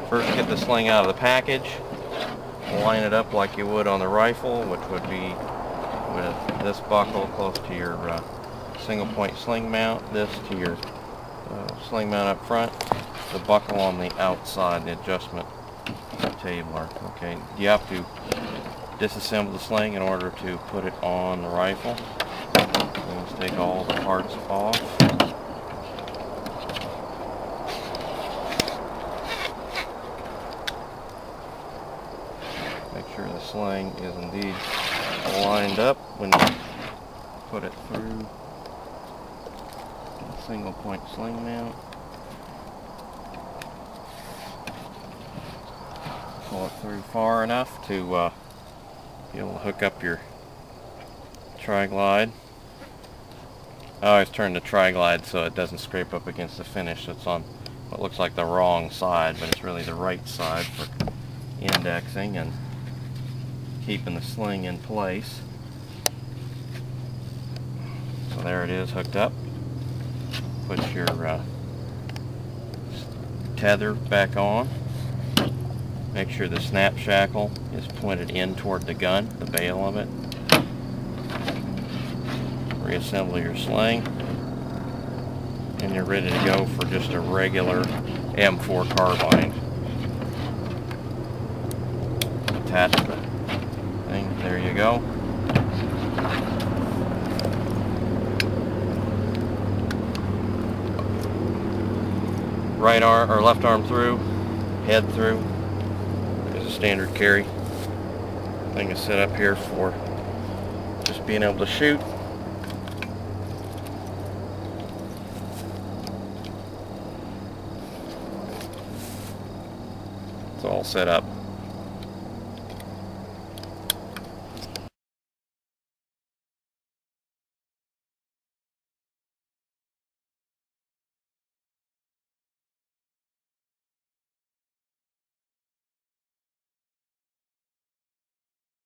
First, get the sling out of the package. Line it up like you would on the rifle, which would be with this buckle close to your single point sling mount, this to your sling mount up front, the buckle on the outside, the adjustment tabler. Okay, you have to disassemble the sling in order to put it on the rifle. Let's take all the parts off. Make sure the sling is indeed lined up when you put it through the single point sling mount. Pull it through far enough to be able to hook up your tri-glide. I always turn the tri-glide so it doesn't scrape up against the finish. It's on what looks like the wrong side, but it's really the right side for indexing and keeping the sling in place. So there it is, hooked up. Put your tether back on. Make sure the snap shackle is pointed in toward the gun, the bail of it. Reassemble your sling, and you're ready to go for just a regular M4 carbine. Attach the thing, there you go. Right arm or left arm through, head through. There's a standard carry. Thing is set up here for just being able to shoot. It's all set up.